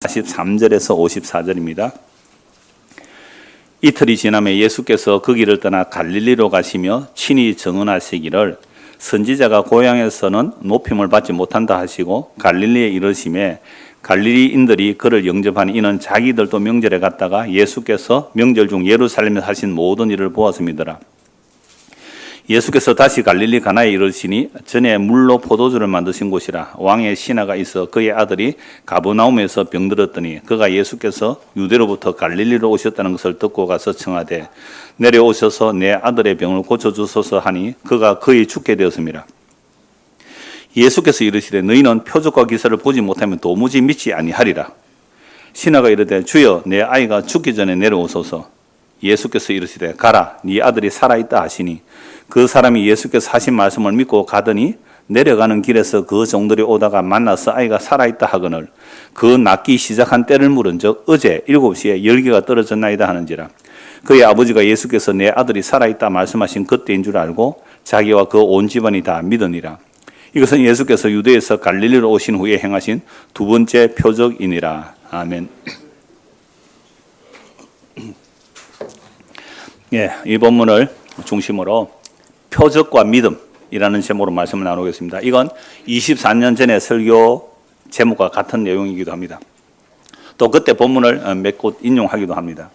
43절에서 54절입니다. 이틀이 지나면 예수께서 그 길을 떠나 갈릴리로 가시며 친히 증언하시기를 선지자가 고향에서는 높임을 받지 못한다 하시고 갈릴리에 이르심에 갈릴리인들이 그를 영접하니 이는 자기들도 명절에 갔다가 예수께서 명절 중 예루살렘에 하신 모든 일을 보았음이더라. 예수께서 다시 갈릴리 가나에 이르시니 전에 물로 포도주를 만드신 곳이라. 왕의 신하가 있어 그의 아들이 가버나움에서 병들었더니 그가 예수께서 유대로부터 갈릴리로 오셨다는 것을 듣고 가서 청하되 내려오셔서 내 아들의 병을 고쳐주소서 하니 그가 거의 죽게 되었습니다. 예수께서 이르시되 너희는 표적과 기사를 보지 못하면 도무지 믿지 아니하리라. 신하가 이르되 주여 내 아이가 죽기 전에 내려오소서. 예수께서 이르시되 가라 네 아들이 살아있다 하시니 그 사람이 예수께서 하신 말씀을 믿고 가더니 내려가는 길에서 그 종들이 오다가 만나서 아이가 살아있다 하거늘 그 낫기 시작한 때를 물은즉 어제 7시에 열기가 떨어졌나이다 하는지라. 그의 아버지가 예수께서 내 아들이 살아있다 말씀하신 그때인 줄 알고 자기와 그 온 집안이 다 믿으니라. 이것은 예수께서 유대에서 갈릴리로 오신 후에 행하신 두 번째 표적이니라. 아멘. 예, 이 본문을 중심으로 표적과 믿음이라는 제목으로 말씀을 나누겠습니다. 이건 24년 전에 설교 제목과 같은 내용이기도 합니다. 또 그때 본문을 몇 곳 인용하기도 합니다.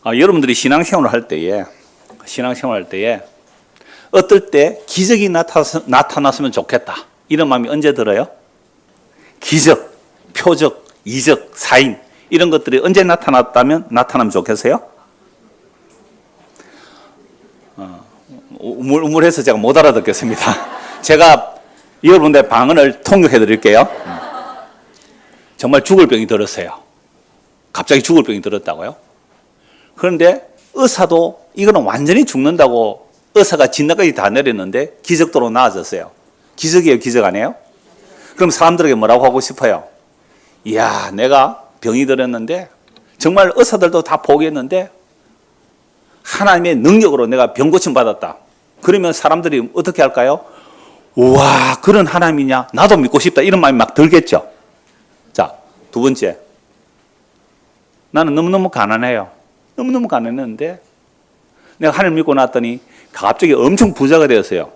여러분들이 신앙생활을 할 때에 어떨 때 기적이 나타났으면 좋겠다 이런 마음이 언제 들어요? 기적, 표적, 이적, 사인 이런 것들이 언제 나타나면 좋겠어요? 우물해서 제가 못 알아듣겠습니다. 제가 여러분들의 방언을 통역해 드릴게요. 정말 죽을 병이 들었어요. 갑자기 죽을 병이 들었다고요? 그런데 의사도 이거는 완전히 죽는다고 의사가 진단까지 다 내렸는데 기적도로 나아졌어요. 기적이에요, 기적 아니에요? 그럼 사람들에게 뭐라고 하고 싶어요? 이야, 내가 병이 들었는데 정말 의사들도 다 포기했는데 하나님의 능력으로 내가 병 고침 받았다. 그러면 사람들이 어떻게 할까요? 우와, 그런 하나님이냐? 나도 믿고 싶다. 이런 마음이 막 들겠죠. 자, 두 번째. 나는 너무너무 가난해요. 너무너무 가난했는데 내가 하나님 믿고 났더니 갑자기 엄청 부자가 되었어요.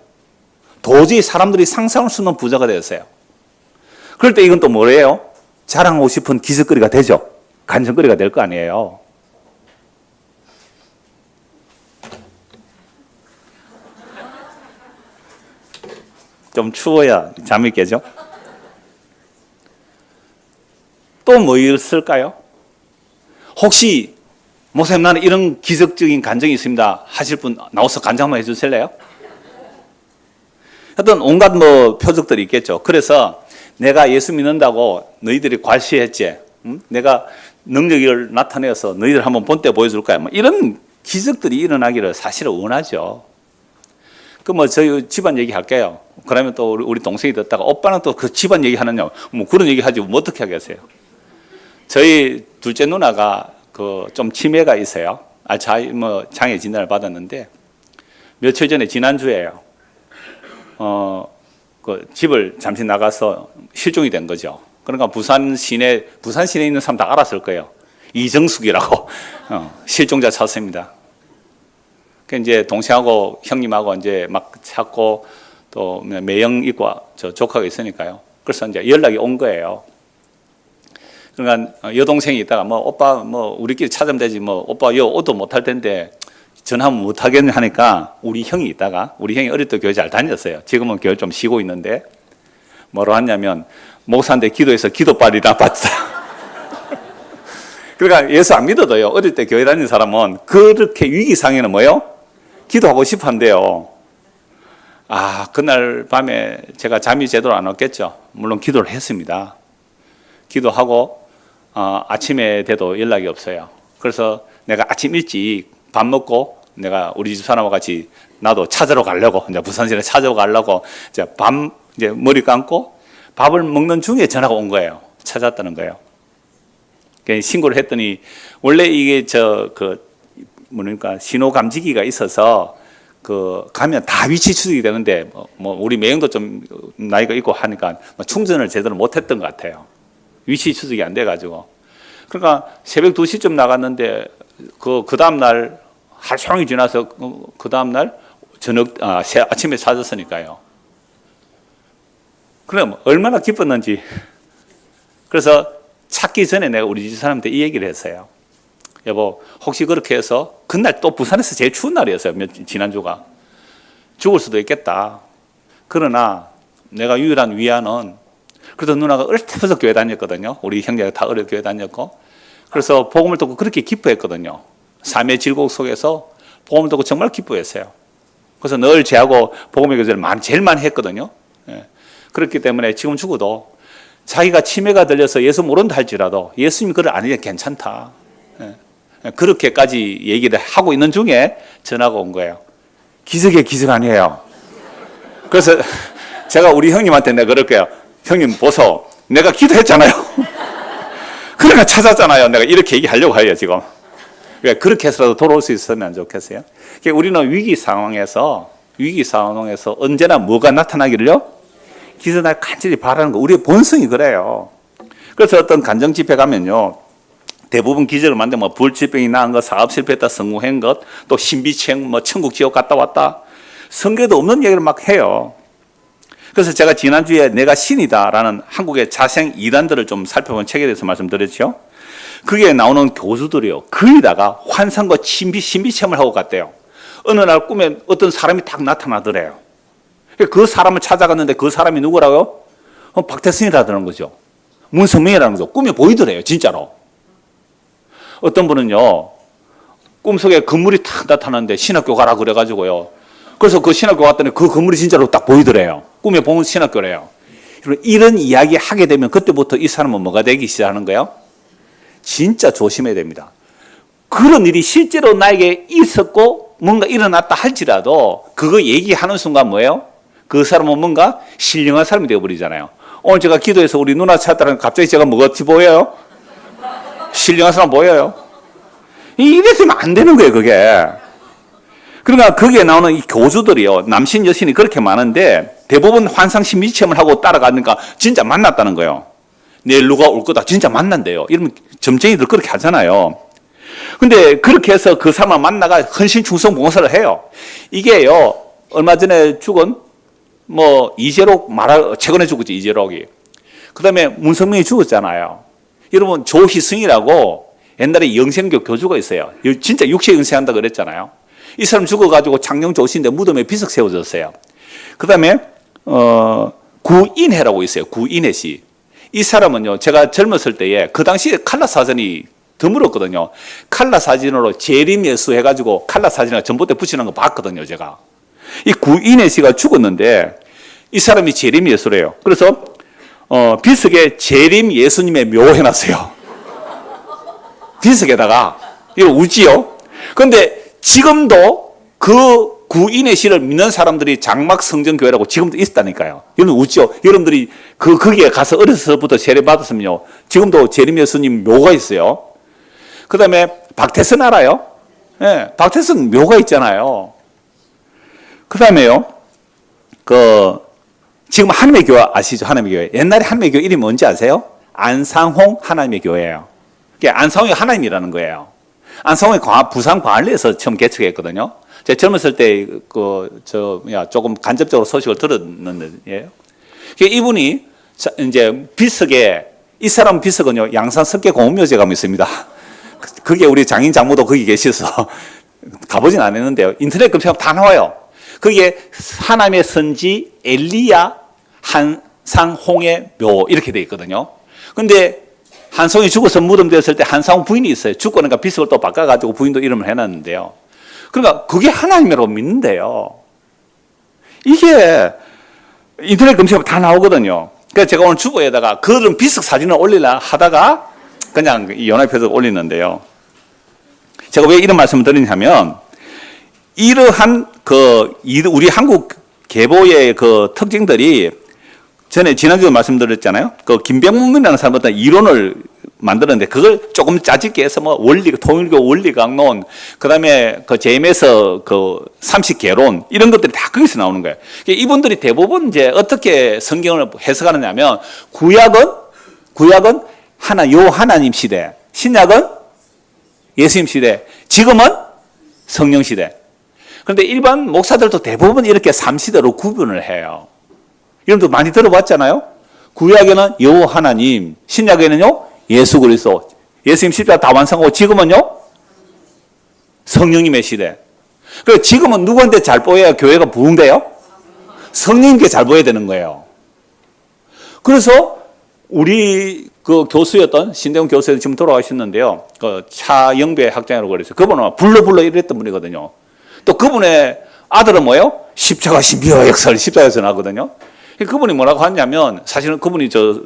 도저히 사람들이 상상할 수 없는 부자가 되었어요. 그럴 때 이건 또 뭐래요? 자랑하고 싶은 기적거리가 되죠. 간증거리가 될 거 아니에요. 좀 추워야 잠이 깨죠. 또 뭐 있을까요? 혹시 목사님 나는 이런 기적적인 간증이 있습니다 하실 분 나와서 간증 한번 해주실래요? 하여튼 온갖 표적들이 있겠죠. 그래서 내가 예수 믿는다고 너희들이 괄시했지. 내가 능력을 나타내서 너희들 한번 본때 보여줄 거야. 이런 기적들이 일어나기를 사실은 원하죠. 저희 집안 얘기 할게요. 그러면 또 우리 동생이 듣다가 오빠는 또 그 집안 얘기 하느냐. 그런 얘기 하지 어떻게 하겠어요. 저희 둘째 누나가 좀 치매가 있어요. 장애 진단을 받았는데 며칠 전에 지난주에요. 집을 잠시 나가서 실종이 된 거죠. 그러니까 부산 시내에 있는 사람 다 알았을 거예요. 이정숙이라고 실종자 찾습니다. 이제 동생하고 형님하고 이제 막 찾고 또 매형 있고 저 조카가 있으니까요. 그래서 이제 연락이 온 거예요. 그러니까 여동생이 있다가 오빠 우리끼리 찾으면 되지 오빠 오도 못할 텐데 전화하면 못 하겠냐 하니까 우리 형이 어릴 때 교회 잘 다녔어요. 지금은 교회 좀 쉬고 있는데 뭐로 하냐면 목사한테 기도해서 기도빨이나 받자. 그러니까 예수 안 믿어도요. 어릴 때 교회 다니는 사람은 그렇게 위기 상황에는 기도하고 싶어 한대요. 그날 밤에 제가 잠이 제대로 안 왔겠죠. 물론 기도를 했습니다. 기도하고 아침에 돼도 연락이 없어요. 그래서 내가 아침 일찍 밥 먹고 내가 우리 집 사람과 같이 나도 찾으러 가려고 이제 부산시내 찾으러 가려고 이제 머리 감고 밥을 먹는 중에 전화가 온 거예요. 찾았다는 거예요. 신고를 했더니 원래 이게 신호 감지기가 있어서 가면 다 위치 추적이 되는데 우리 매형도 좀 나이가 있고 하니까 충전을 제대로 못했던 것 같아요. 위치 추적이 안 돼가지고. 그러니까 새벽 2시쯤 나갔는데 그 다음날 하루 종일 지나서 그 다음날 아침에 찾았으니까요. 그럼 얼마나 기뻤는지. 그래서 찾기 전에 내가 우리 집 사람한테 이 얘기를 했어요. 여보, 혹시 그렇게 해서 그날 또 부산에서 제일 추운 날이었어요. 지난주가. 죽을 수도 있겠다. 그러나 내가 유일한 위안은 그래도 누나가 어릴 때부터 교회 다녔거든요. 우리 형제가 다 어릴 때 교회 다녔고. 그래서 복음을 듣고 그렇게 기뻐했거든요. 삶의 질곡 속에서 복음을 듣고 정말 기뻐했어요. 그래서 늘 제하고 복음의 교제를 제일 많이 했거든요. 예. 그렇기 때문에 지금 죽어도 자기가 치매가 들려서 예수 모른다 할지라도 예수님이 그걸 아니면 괜찮다. 예. 그렇게까지 얘기를 하고 있는 중에 전화가 온 거예요. 기적의 기적 아니에요. 그래서 제가 우리 형님한테 내가 그럴게요. 형님 보소. 내가 기도했잖아요. 그러니까 찾았잖아요. 내가 이렇게 얘기하려고 해요 지금. 그렇게 해서라도 돌아올 수 있으면 좋겠어요. 우리는 위기 상황에서 언제나 뭐가 나타나기를요? 기도날 간절히 바라는 거. 우리의 본성이 그래요. 그래서 어떤 간정 집회 가면요. 대부분 기적을 만들면 불치병이 나은 것, 사업 실패했다, 성공한 것, 또 신비체험, 천국 지옥 갔다 왔다. 성경에도 없는 얘기를 막 해요. 그래서 제가 지난주에 내가 신이다라는 한국의 자생 이단들을 좀 살펴본 책에 대해서 말씀드렸죠. 그게 나오는 교수들이요. 거의다가 환상과 신비 체험을 하고 갔대요. 어느 날 꿈에 어떤 사람이 딱 나타나더래요. 그 사람을 찾아갔는데 그 사람이 누구라고요? 박태선이라는 거죠. 문성명이라는 거죠. 꿈에 보이더래요. 진짜로. 어떤 분은요. 꿈속에 건물이 딱 나타났는데 신학교 가라 그래가지고요. 그래서 그 신학교 갔더니 그 건물이 진짜로 딱 보이더래요. 꿈에 보면 신학교래요. 이런 이야기 하게 되면 그때부터 이 사람은 뭐가 되기 시작하는 거예요? 진짜 조심해야 됩니다. 그런 일이 실제로 나에게 있었고 뭔가 일어났다 할지라도 그거 얘기하는 순간 뭐예요? 그 사람은 뭔가 신령한 사람이 되어버리잖아요. 오늘 제가 기도해서 우리 누나 찾다가 갑자기 제가 뭐같이 보여요? 신령한 사람 보여요? 이랬으면 안 되는 거예요, 그게. 그러니까 거기에 나오는 이 교주들이요. 남신, 여신이 그렇게 많은데 대부분 환상 신비 체험을 하고 따라가니까 진짜 만났다는 거예요. 내일 누가 올 거다. 진짜 만난대요. 이러면 점쟁이들 그렇게 하잖아요. 근데 그렇게 해서 그 사람을 만나가 헌신, 충성, 봉사를 해요. 이게요. 얼마 전에 죽은 이재록 최근에 죽었지, 이재록이. 그 다음에 문성명이 죽었잖아요. 여러분, 조희승이라고 옛날에 영생교 교주가 있어요. 진짜 육체 은퇴한다 그랬잖아요. 이 사람 죽어가지고 창녕 조시인데 무덤에 비석 세워졌어요. 그 다음에, 구인혜라고 있어요. 구인혜 씨. 이 사람은요, 제가 젊었을 때에 그 당시에 칼라 사진이 드물었거든요. 칼라 사진으로 재림 예수 해가지고 칼라 사진을 전봇대 붙이는 거 봤거든요, 제가. 이 구인혜 씨가 죽었는데 이 사람이 재림 예수래요. 그래서, 비석에 재림 예수님의 묘 해놨어요. 비석에다가. 이거 우지요? 그런데 지금도 그 구인의 씨를 믿는 사람들이 장막 성전교회라고 지금도 있다니까요. 이건 우죠. 여러분들이 거기에 가서 어려서부터 세례 받았으면요. 지금도 재림 예수님 묘가 있어요. 그 다음에 박태선 알아요? 예, 박태선 묘가 있잖아요. 그 다음에요. 지금 하나님의 교회 아시죠? 하나님의 교회. 옛날에 하나님의 교회 이름이 뭔지 아세요? 안상홍 하나님의 교회예요. 안상홍이 하나님이라는 거예요. 안상홍이 부산 광안리에서 처음 개척했거든요. 제가 젊었을 때 조금 간접적으로 소식을 들었는데요. 이분이 이제 비석에 이 사람 비석은요 양산 석계 공업묘지에 가면 있습니다. 그게 우리 장인 장모도 거기 계셔서 가보진 않았는데요. 인터넷 검색하면 다 나와요. 그게 하나님의 선지 엘리야 한상홍의 묘 이렇게 돼 있거든요. 근데 한성이 죽어서 무덤되었을 때 한상홍 부인이 있어요. 죽고 나니까 비석을 또 바꿔가지고 부인도 이름을 해놨는데요. 그러니까 그게 하나님이라고 믿는데요. 이게 인터넷 검색하면 다 나오거든요. 그래서 제가 오늘 주보에다가 그런 비석 사진을 올리려 하다가 그냥 연합해서 올리는데요. 제가 왜 이런 말씀을 드리냐면 이러한 우리 한국 계보의 특징들이 전에 지난주에 말씀드렸잖아요. 김병문이라는 사람 어떤 이론을 만들었는데 그걸 조금 짜집게 해서 통일교 원리강론, 그 다음에 JM에서 30개론 이런 것들이 다 거기서 나오는 거예요. 이분들이 대부분 이제 어떻게 성경을 해석하느냐면 구약은 하나님 시대. 신약은 예수님 시대. 지금은 성령 시대. 그런데 일반 목사들도 대부분 이렇게 3시대로 구분을 해요. 여러분도 많이 들어봤잖아요. 구약에는 여호와 하나님, 신약에는요 예수 그리스도, 예수님 십자가 다 완성하고 지금은요 성령님의 시대. 그래서 지금은 누구한테 잘 보여야 교회가 부흥돼요? 성령님께 잘 보여야 되는 거예요. 그래서 우리 그 교수였던 신대훈 교수님 지금 돌아가셨는데요. 그 차영배 학장이라고 그랬어요. 그분은 불러 이랬던 분이거든요. 또 그분의 아들은 뭐예요? 십자가 신비와 역사를 십자가에서 나거든요. 그분이 뭐라고 하냐면 사실은 그분이 저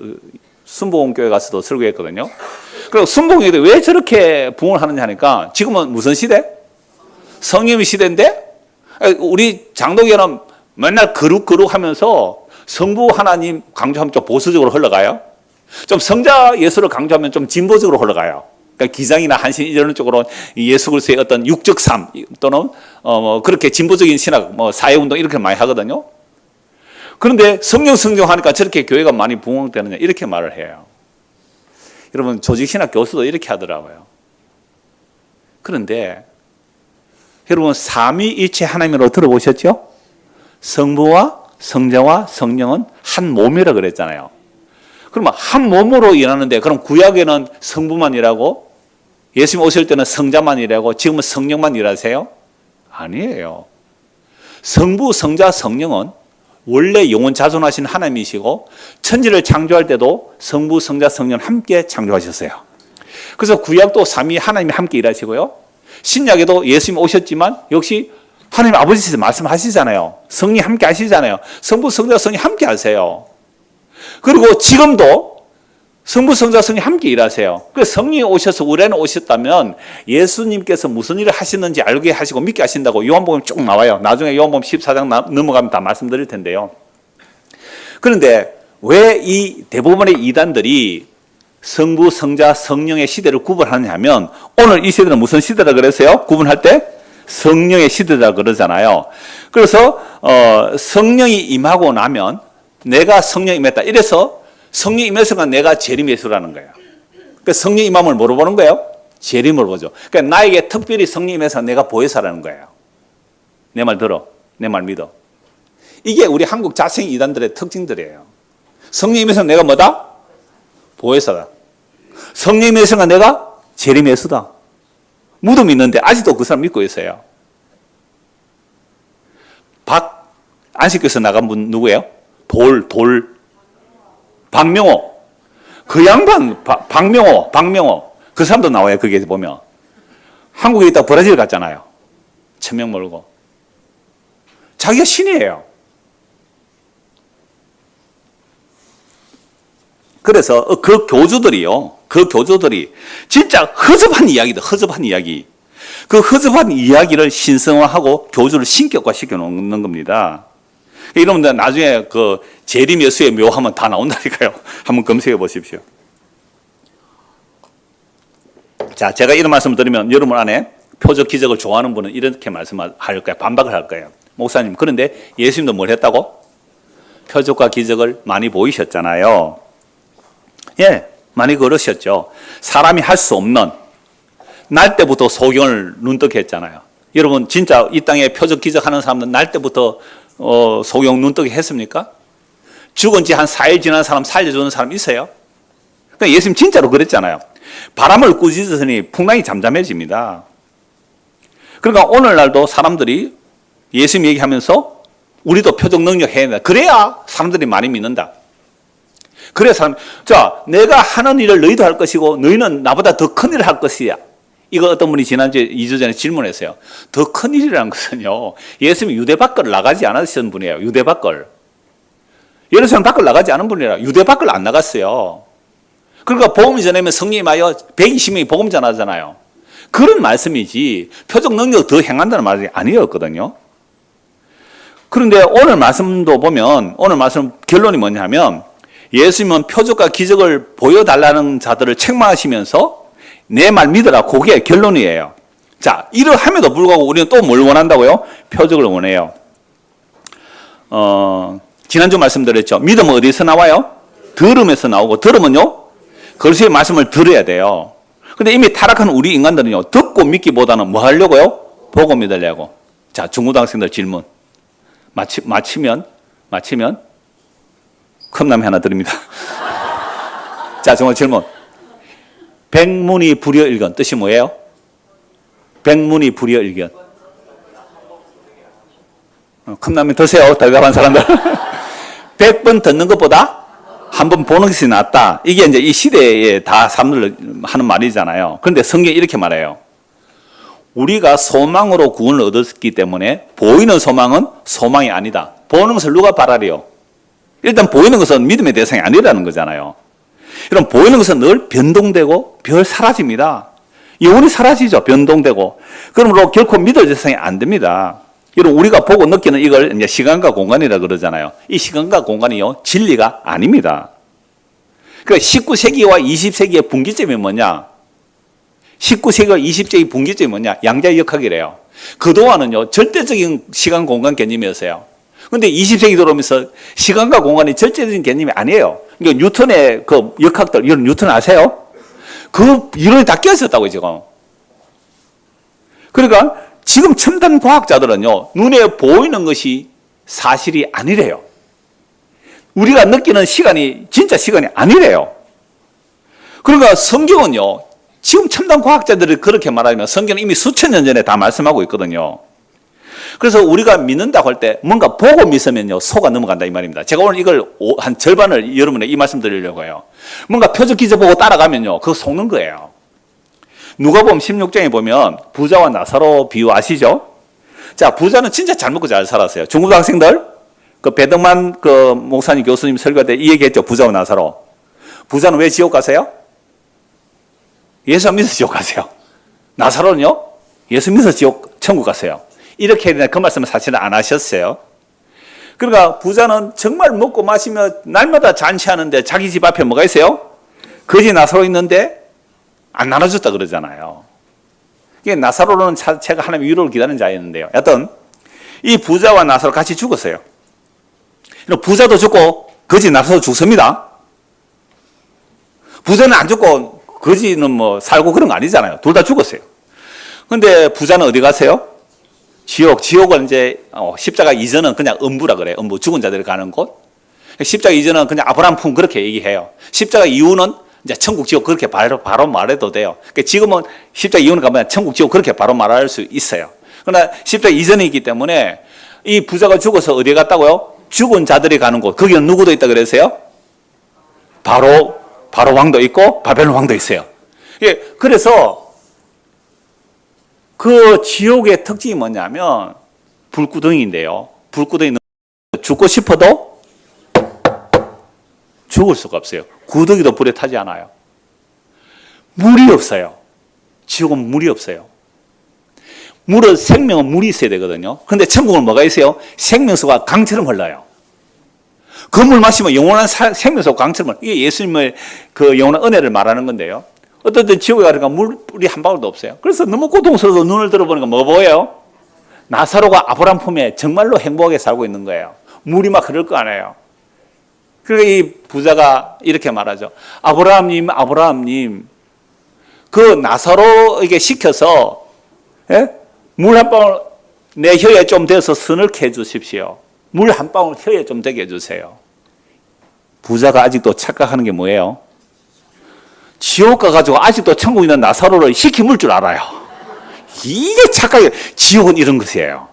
순복음교회 가서도 설교했거든요. 그리고 순복음교회 왜 저렇게 부흥을 하느냐 하니까 지금은 무슨 시대? 성령의 시대인데 우리 장로교회는 맨날 거룩 하면서 성부 하나님 강조하면 좀 보수적으로 흘러가요. 좀 성자 예수를 강조하면 좀 진보적으로 흘러가요. 그러니까 기장이나 한신 이런 쪽으로 예수 그리스도의 어떤 육적 삶 또는 그렇게 진보적인 신학, 사회운동 이렇게 많이 하거든요. 그런데 성령 하니까 저렇게 교회가 많이 부흥되느냐 이렇게 말을 해요. 여러분 조직신학 교수도 이렇게 하더라고요. 그런데 여러분 삼위일체 하나님으로 들어보셨죠? 성부와 성자와 성령은 한 몸이라 그랬잖아요. 그러면 한 몸으로 일하는데 그럼 구약에는 성부만 일하고 예수님 오실 때는 성자만 일하고 지금은 성령만 일하세요? 아니에요. 성부, 성자, 성령은 원래 영원 자존하신 하나님이시고 천지를 창조할 때도 성부, 성자, 성령 함께 창조하셨어요. 그래서 구약도 삼위 하나님이 함께 일하시고요. 신약에도 예수님 오셨지만 역시 하나님 아버지께서 말씀하시잖아요. 성령 함께 하시잖아요. 성부, 성자, 성령 함께 하세요. 그리고 지금도 성부, 성자, 성령 함께 일하세요. 그래서 성령이 오셔서 우리 안에 오셨다면 예수님께서 무슨 일을 하시는지 알게 하시고 믿게 하신다고 요한복음 쭉 나와요. 나중에 요한복음 14장 넘어가면 다 말씀드릴 텐데요. 그런데 왜 이 대부분의 이단들이 성부, 성자, 성령의 시대를 구분하느냐 하면 오늘 이 시대는 무슨 시대라 그랬어요? 구분할 때? 성령의 시대다 그러잖아요. 그래서 성령이 임하고 나면 내가 성령 임했다. 이래서 성령 임했으니까 내가 재림 예수라는 거예요. 그러니까 성령 임함을 뭐로 보는 거예요? 재림을 보죠. 그러니까 나에게 특별히 성령 임해서 내가 보혜사라는 거예요. 내 말 들어. 내 말 믿어. 이게 우리 한국 자생 이단들의 특징들이에요. 성령 임해서 내가 뭐다? 보혜사다. 성령 임해서 내가 재림 예수다. 무덤이 있는데 아직도 그 사람 믿고 있어요. 안식교에서 나간 분 누구예요? 박명호. 그 양반, 박명호. 그 사람도 나와요, 거기에 보면. 한국에 있다가 브라질 갔잖아요. 천명 몰고. 자기가 신이에요. 그래서 그 교주들이 진짜 허접한 이야기. 그 허접한 이야기를 신성화하고 교주를 신격화시켜 놓는 겁니다. 이러면 나중에 그 재림 예수의 묘하면 다 나온다니까요. 한번 검색해 보십시오. 자, 제가 이런 말씀을 드리면 여러분 안에 표적 기적을 좋아하는 분은 이렇게 말씀할 거예요. 반박을 할 거예요. 목사님, 그런데 예수님도 뭘 했다고? 표적과 기적을 많이 보이셨잖아요. 예, 많이 걸으셨죠. 사람이 할 수 없는 날 때부터 소경을 눈뜨게 했잖아요. 여러분 진짜 이 땅에 표적 기적하는 사람들 날 때부터 소경 눈뜨게 했습니까? 죽은 지 한 4일 지난 사람 살려주는 사람 있어요? 그러니까 예수님 진짜로 그랬잖아요. 바람을 꾸짖으니 풍랑이 잠잠해집니다. 그러니까 오늘날도 사람들이 예수님 얘기하면서 우리도 표적 능력 해야 된다. 그래야 사람들이 많이 믿는다. 그래야 내가 하는 일을 너희도 할 것이고 너희는 나보다 더 큰 일을 할 것이야. 이거 어떤 분이 지난주에 2주 전에 질문했어요. 더 큰 일이라는 것은요. 예수님이 유대 밖을 나가지 않으신 분이에요. 유대 밖을. 예루살렘 밖을 나가지 않은 분이라 유대 밖을 안 나갔어요. 그러니까 복음이 전하면 성령님하여 120명이 복음 전하잖아요. 그런 말씀이지 표적 능력 더 행한다는 말이 아니었거든요. 그런데 오늘 말씀도 보면 오늘 말씀 결론이 뭐냐면 예수님은 표적과 기적을 보여달라는 자들을 책망하시면서 내 말 믿어라. 그게 결론이에요. 자, 이러함에도 불구하고 우리는 또 뭘 원한다고요? 표적을 원해요. 지난주 말씀드렸죠. 믿음은 어디서 나와요? 들음에서 나오고 들음은요? 그리스도의 말씀을 들어야 돼요. 근데 이미 타락한 우리 인간들은요, 듣고 믿기보다는 뭐 하려고요? 보고 믿으려고. 자, 중고등학생들 질문. 마치면 컵라면 하나 드립니다. 자, 정말 질문. 백문이 불여일견 뜻이 뭐예요? 백문이 불여일견. 컵라면 드세요. 대답한 사람들. 100번 듣는 것보다 한 번 보는 것이 낫다. 이게 이제 이 시대에 다 사람들 하는 말이잖아요. 그런데 성경이 이렇게 말해요. 우리가 소망으로 구원을 얻었기 때문에 보이는 소망은 소망이 아니다. 보는 것을 누가 바라리요? 일단 보이는 것은 믿음의 대상이 아니라는 거잖아요. 그럼 보이는 것은 늘 변동되고 별 사라집니다. 영원히 사라지죠. 변동되고. 그러므로 결코 믿을 대상이 안 됩니다. 여러분, 우리가 보고 느끼는 이걸 이제 시간과 공간이라 그러잖아요. 이 시간과 공간이요, 진리가 아닙니다. 그러니까 19세기와 20세기의 분기점이 뭐냐? 19세기와 20세기 분기점이 뭐냐? 양자역학이래요. 그동안은요, 절대적인 시간 공간 개념이었어요. 근데 20세기 들어오면서 시간과 공간이 절대적인 개념이 아니에요. 그러니까 뉴턴의 그 역학들, 이런 뉴턴 아세요? 그 이론이 다 깨졌다고요, 지금. 그러니까 지금 첨단 과학자들은요, 눈에 보이는 것이 사실이 아니래요. 우리가 느끼는 시간이 진짜 시간이 아니래요. 그러니까 성경은요, 지금 첨단 과학자들이 그렇게 말하면 성경은 이미 수천 년 전에 다 말씀하고 있거든요. 그래서 우리가 믿는다고 할 때 뭔가 보고 믿으면요, 속아 넘어간다 이 말입니다. 제가 오늘 이걸 한 절반을 여러분에 이 말씀 드리려고 해요. 뭔가 표적 기저 보고 따라가면요, 그거 속는 거예요. 누가복음 16장에 보면 부자와 나사로 비유 아시죠? 자, 부자는 진짜 잘 먹고 잘 살았어요. 중고등학생들, 그 배덕만 그 목사님 교수님 설교할 때 이 얘기했죠. 부자와 나사로. 부자는 왜 지옥 가세요? 예수 안 믿어서 지옥 가세요. 나사로는요? 예수 믿어서 천국 가세요. 이렇게 그 말씀을 사실은 안 하셨어요. 그러니까 부자는 정말 먹고 마시며 날마다 잔치하는데 자기 집 앞에 뭐가 있어요? 거지 나사로 있는데 안 나눠줬다 그러잖아요. 이게 나사로는 제가 하나님의 위로를 기다리는 자였는데요. 여하튼 이 부자와 나사로 같이 죽었어요. 부자도 죽고 거지 나사로도 죽습니다. 부자는 안 죽고 거지는 뭐 살고 그런 거 아니잖아요. 둘 다 죽었어요. 근데 부자는 어디 가세요? 지옥은 이제 십자가 이전은 그냥 음부라 그래요. 음부, 죽은 자들이 가는 곳. 십자가 이전은 그냥 아브라함 품 그렇게 얘기해요. 십자가 이후는 이제 천국, 지옥 그렇게 바로 말해도 돼요. 그러니까 지금은 십자가 이후는 가면 천국, 지옥 그렇게 바로 말할 수 있어요. 그러나 십자가 이전이기 때문에 이 부자가 죽어서 어디에 갔다고요? 죽은 자들이 가는 곳. 거기는 누구도 있다 그랬어요? 바로 왕도 있고 바벨론 왕도 있어요. 예, 그래서 그 지옥의 특징이 뭐냐면 불구덩이인데요. 불구덩이는 죽고 싶어도 죽을 수가 없어요. 구더기도 불에 타지 않아요. 물이 없어요. 지옥은 물이 없어요. 생명은 물이 있어야 되거든요. 그런데 천국은 뭐가 있어요? 생명수가 강처럼 흘러요. 그 물 마시면 영원한 생명수가 강처럼 흘러요. 이게 예수님의 그 영원한 은혜를 말하는 건데요. 어떤 때 지옥에 가니까 물이 한 방울도 없어요. 그래서 너무 고통스러워서 눈을 들어보니까 뭐 보여요? 나사로가 아브라함 품에 정말로 행복하게 살고 있는 거예요. 물이 막 흐를 거 아니에요. 그러니까 이 부자가 이렇게 말하죠. 아브라함님, 그 나사로에게 시켜서 물 한 방울 내 혀에 좀 대서 서늘케 해주십시오. 물 한 방울 혀에 좀 되게 해주세요. 부자가 아직도 착각하는 게 뭐예요? 지옥 가가지고 아직도 천국에 있는 나사로를 시키물 줄 알아요. 이게 착각이에요. 지옥은 이런 것이에요.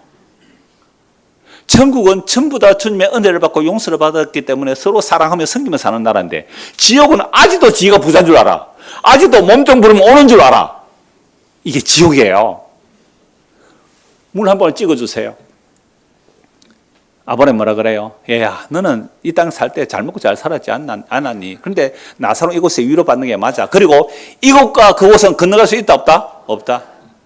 천국은 전부 다 주님의 은혜를 받고 용서를 받았기 때문에 서로 사랑하며 섬기며 사는 나라인데, 지옥은 아직도 지가 부자인 줄 알아. 아직도 몸 좀 부르면 오는 줄 알아. 이게 지옥이에요. 물 한 번 찍어주세요. 아버님 뭐라 그래요? 얘야, 너는 이 땅 살 때 잘 먹고 잘 살았지 않았니? 그런데 나사로 이곳에 위로받는 게 맞아. 그리고 이곳과 그곳은 건너갈 수 있다 없다? 없다.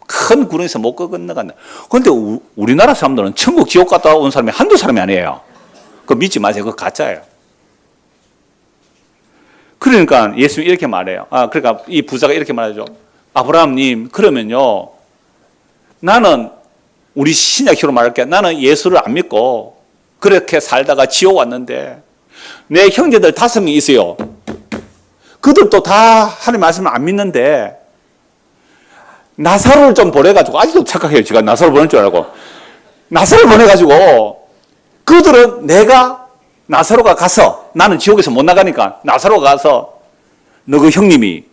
큰 구렁에서 못 건너간다. 그런데 우리나라 사람들은 천국 지옥 갔다 온 사람이 한두 사람이 아니에요. 그거 믿지 마세요. 그거 가짜예요. 그러니까 예수님이 이렇게 말해요. 그러니까 이 부자가 이렇게 말하죠. 아브라함님, 그러면요, 나는 우리 신약식으로 말할게요. 나는 예수를 안 믿고 그렇게 살다가 지옥 왔는데 내 형제들 5명 있어요. 그들도 다 하나님 말씀을 안 믿는데 나사로를 좀 보내가지고, 아직도 착각해요. 제가 나사로 보낼 줄 알고. 나사로 보내가지고 그들은 내가 나사로가 가서, 나는 지옥에서 못 나가니까 나사로가 가서 너 그 형님이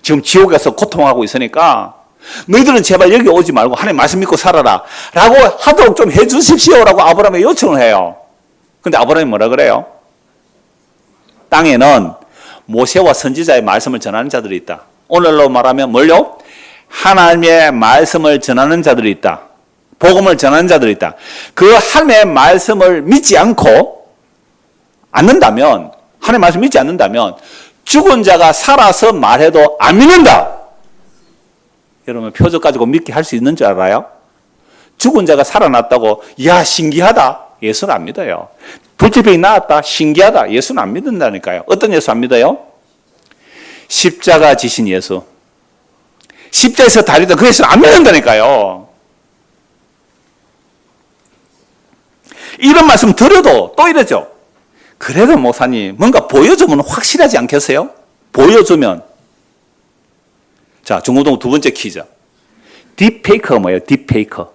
지금 지옥에서 고통하고 있으니까 너희들은 제발 여기 오지 말고 하나님 말씀 믿고 살아라 라고 하도록 좀 해주십시오라고 아브라함에 요청을 해요. 근데 아브라함이 뭐라 그래요? 땅에는 모세와 선지자의 말씀을 전하는 자들이 있다. 오늘로 말하면 뭘요? 하나님의 말씀을 전하는 자들이 있다. 복음을 전하는 자들이 있다. 그 하나님의 말씀을 믿지 않는다면, 하나님의 말씀 믿지 않는다면 죽은 자가 살아서 말해도 안 믿는다. 여러분 표적 가지고 믿게 할 수 있는 줄 알아요? 죽은 자가 살아났다고 야 신기하다. 예수는 안 믿어요. 불치병이 나았다. 신기하다. 예수는 안 믿는다니까요. 어떤 예수 안 믿어요? 십자가 지신 예수. 십자에서 다리다. 그 예수는 안 믿는다니까요. 이런 말씀 드려도 또 이러죠. 그래도 목사님 뭔가 보여주면 확실하지 않겠어요? 보여주면. 자, 중고등 두 번째 퀴즈. 딥페이커가 뭐예요? 딥페이커.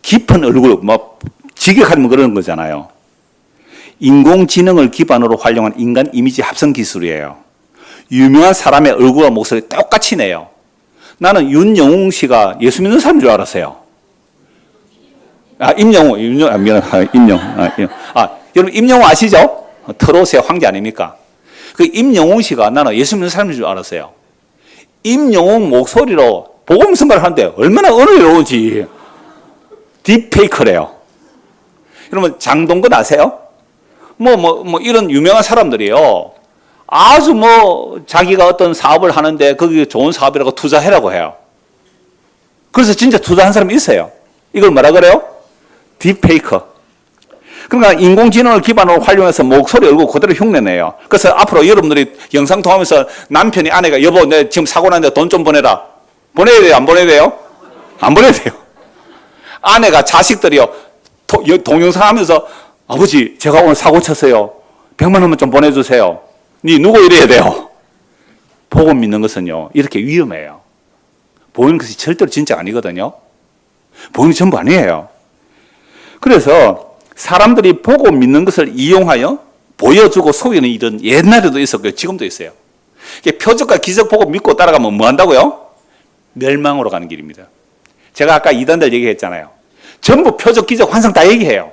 깊은 얼굴, 직역하면 그러는 거잖아요. 인공지능을 기반으로 활용한 인간 이미지 합성 기술이에요. 유명한 사람의 얼굴과 목소리 똑같이 내요. 나는 윤영웅 씨가 예수 믿는 사람인 줄 알았어요. 여러분 임영웅 아시죠? 트롯의 황제 아닙니까? 그 임영웅 씨가 나는 예수 믿는 사람인 줄 알았어요. 임영웅 목소리로 복음 선발을 하는데 얼마나 은혜로운지. 딥페이커래요. 여러분 장동건 아세요? 이런 유명한 사람들이요. 아주 자기가 어떤 사업을 하는데 거기 좋은 사업이라고 투자해라고 해요. 그래서 진짜 투자한 사람이 있어요. 이걸 뭐라 그래요? 딥페이커. 그러니까 인공지능을 기반으로 활용해서 목소리, 얼굴 그대로 흉내내요. 그래서 앞으로 여러분들이 영상 통하면서 남편이 아내가 여보, 내 지금 사고 났는데 돈 좀 보내라. 보내야 돼요? 안 보내야 돼요? 안 보내야 돼요. 아내가 자식들이요. 동영상 하면서 아버지, 제가 오늘 사고 쳤어요. 100만 원만 좀 보내주세요. 니 누구 이래야 돼요? 복음 믿는 것은요, 이렇게 위험해요. 보이는 것이 절대로 진짜 아니거든요. 보이는 게 전부 아니에요. 그래서 사람들이 보고 믿는 것을 이용하여 보여주고 속이는 일은 옛날에도 있었고요. 지금도 있어요. 표적과 기적 보고 믿고 따라가면 뭐 한다고요? 멸망으로 가는 길입니다. 제가 아까 이단들 얘기했잖아요. 전부 표적, 기적, 환상 다 얘기해요.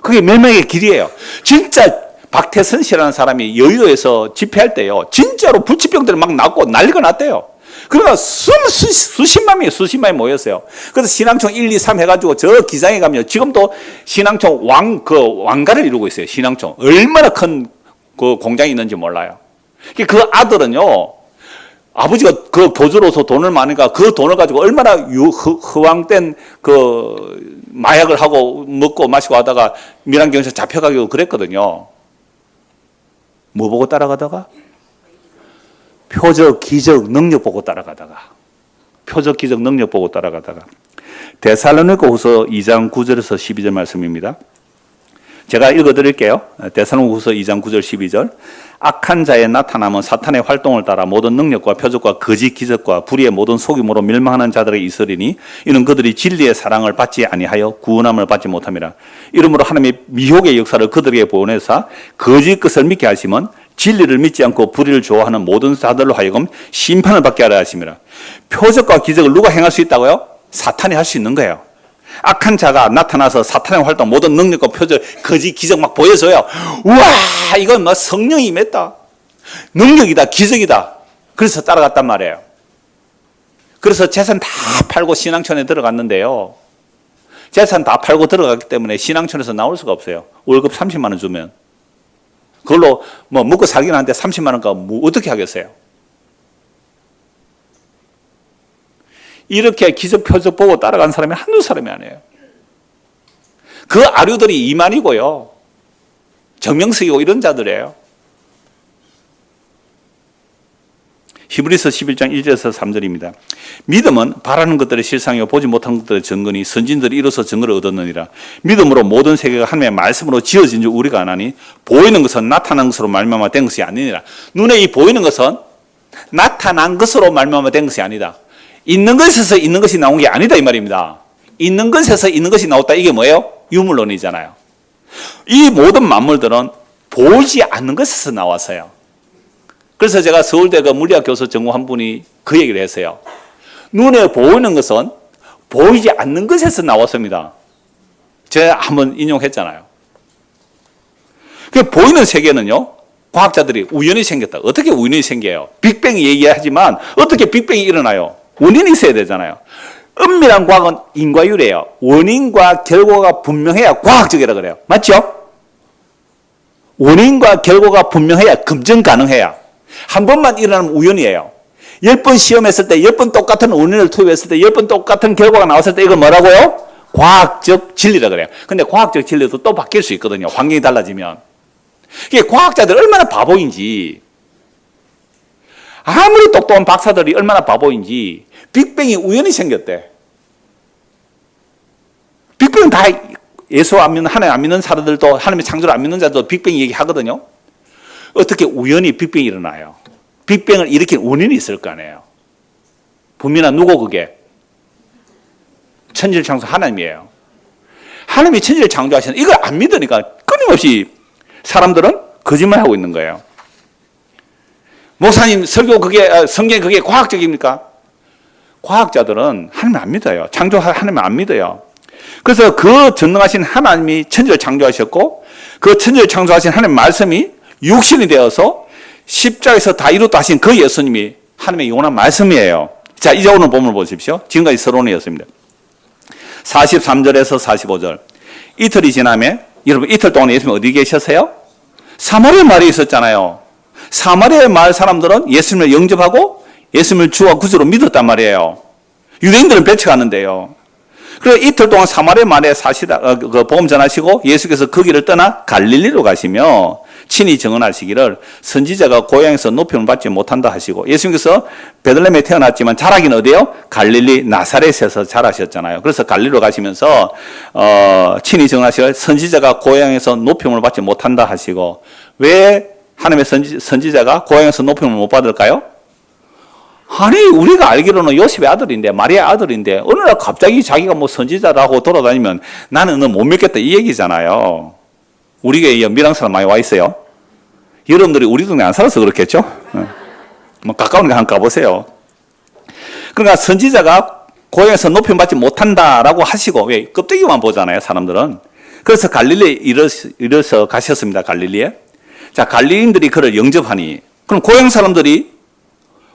그게 멸망의 길이에요. 진짜 박태선 씨라는 사람이 여의도에서 집회할 때요. 진짜로 불치병들이 막 났고 난리가 났대요. 그러니까 수십만이 모였어요. 그래서 신앙총 1, 2, 3 해가지고 저 기장에 가면 지금도 신앙총 왕가를 이루고 있어요. 신앙총. 얼마나 큰 그 공장이 있는지 몰라요. 그 아들은요. 아버지가 그 교주로서 돈을 많으니까 그 돈을 가지고 얼마나 허황된 그 마약을 하고 먹고 마시고 하다가 밀양경찰 잡혀가기도 그랬거든요. 뭐 보고 따라가다가? 표적, 기적, 능력 보고 따라가다가. 표적, 기적, 능력 보고 따라가다가. 데살로니가후서 2장 9절에서 12절 말씀입니다. 제가 읽어드릴게요. 데살로니가후서 2장 9절 12절. 악한 자의 나타남은 사탄의 활동을 따라 모든 능력과 표적과 거짓 기적과 불의의 모든 속임으로 멸망하는 자들에게 있으리니 이는 그들이 진리의 사랑을 받지 아니하여 구원함을 받지 못함이라. 이러므로 하나님의 미혹의 역사를 그들에게 보내사 거짓 것을 믿게 하시면 진리를 믿지 않고 불의를 좋아하는 모든 자들로 하여금 심판을 받게 하려 하심이라. 표적과 기적을 누가 행할 수 있다고요? 사탄이 할 수 있는 거예요. 악한 자가 나타나서 사탄의 활동, 모든 능력과 표적, 거짓, 기적 막 보여줘요. 우와, 이건 뭐 성령이 임했다. 능력이다, 기적이다. 그래서 따라갔단 말이에요. 그래서 재산 다 팔고 신앙촌에 들어갔는데요. 재산 다 팔고 들어갔기 때문에 신앙촌에서 나올 수가 없어요. 월급 30만 원 주면. 그걸로 뭐 먹고 살긴 하는데 30만 원가 뭐 어떻게 하겠어요? 이렇게 기적 표적 보고 따라간 사람이 한두 사람이 아니에요. 그 아류들이 이만이고요. 정명석이고 이런 자들이에요. 히브리서 11장 1절에서 3절입니다. 믿음은 바라는 것들의 실상이요 보지 못한 것들의 증거니 선진들이 이로써 증거를 얻었느니라. 믿음으로 모든 세계가 하나님의 말씀으로 지어진 줄 우리가 아나니 보이는 것은 나타난 것으로 말미암아 된 것이 아니니라. 눈에 이 보이는 것은 나타난 것으로 말미암아 된 것이 아니다. 있는 것에서 있는 것이 나온 게 아니다 이 말입니다. 있는 것에서 있는 것이 나왔다. 이게 뭐예요? 유물론이잖아요. 이 모든 만물들은 보이지 않는 것에서 나왔어요. 그래서 제가 서울대 그 물리학 교수 전공 한 분이 그 얘기를 했어요. 눈에 보이는 것은 보이지 않는 것에서 나왔습니다. 제가 한번 인용했잖아요. 그 보이는 세계는요, 과학자들이 우연히 생겼다. 어떻게 우연히 생겨요? 빅뱅 얘기하지만 어떻게 빅뱅이 일어나요? 원인이 있어야 되잖아요. 은밀한 과학은 인과율이에요. 원인과 결과가 분명해야 과학적이라 그래요. 맞죠? 원인과 결과가 분명해야 검증 가능해야. 한 번만 일어나면 우연이에요. 10번 시험했을 때 10번 똑같은 원인을 투입했을 때 10번 똑같은 결과가 나왔을 때 이걸 뭐라고요? 과학적 진리라 그래요. 근데 과학적 진리도 또 바뀔 수 있거든요. 환경이 달라지면. 이게 과학자들 얼마나 바보인지, 아무리 똑똑한 박사들이 얼마나 바보인지 빅뱅이 우연히 생겼대. 빅뱅은 다 예수 안 믿는, 하나님 안 믿는 사람들도, 하나님의 창조를 안 믿는 자도 빅뱅 얘기하거든요. 어떻게 우연히 빅뱅이 일어나요? 빅뱅을 일으킨 원인이 있을 거 아니에요. 분명한 누구 그게? 천지를 창조 하나님이에요. 하나님이 천지를 창조하시는 이걸 안 믿으니까 끊임없이 사람들은 거짓말하고 있는 거예요. 목사님 설교 그게 성경 그게 과학적입니까? 과학자들은 하나님 안 믿어요. 창조 하나님 안 믿어요. 그래서 그 전능하신 하나님이 천지를 창조하셨고 그 천지를 창조하신 하나님 말씀이 육신이 되어서 십자가에서 다 이루었다 하신 그 예수님이 하나님의 영원한 말씀이에요. 자, 이제 오늘 본문을 보십시오. 지금까지 서론이었습니다. 43절에서 45절. 이틀이 지나면 여러분 이틀 동안 예수님 어디 계셨어요? 사마리아 마을에 있었잖아요. 사마리아 마을 사람들은 예수님을 영접하고 예수님을 주와 구주로 믿었단 말이에요. 유대인들은 배척하는데요. 그래서 이틀 동안 사마리아 마을에 복음 전하시고 예수께서 그 길을 떠나 갈릴리로 가시며 친히 증언하시기를 선지자가 고향에서 높임을 받지 못한다 하시고 예수님께서 베들레헴에 태어났지만 자라기는 어디예요? 갈릴리 나사렛에서 자라셨잖아요. 그래서 갈릴리로 가시면서 친히 증언하시기를 선지자가 고향에서 높임을 받지 못한다 하시고 왜 하나님의 선지자가 고향에서 높임을 못 받을까요? 아니 우리가 알기로는 요셉의 아들인데 마리아 아들인데 어느 날 갑자기 자기가 뭐 선지자라고 돌아다니면 나는 너 못 믿겠다 이 얘기잖아요. 우리 교회에 미랑 사람 많이 와 있어요. 여러분들이 우리 동네 안 살아서 그렇겠죠? 뭐 가까운 데 한번 가보세요. 그러니까 선지자가 고향에서 높임 받지 못한다라고 하시고 왜 껍데기만 보잖아요 사람들은. 그래서 갈릴리에 이르러 가셨습니다. 갈릴리에. 자, 갈릴리인들이 그를 영접하니 그럼 고향 사람들이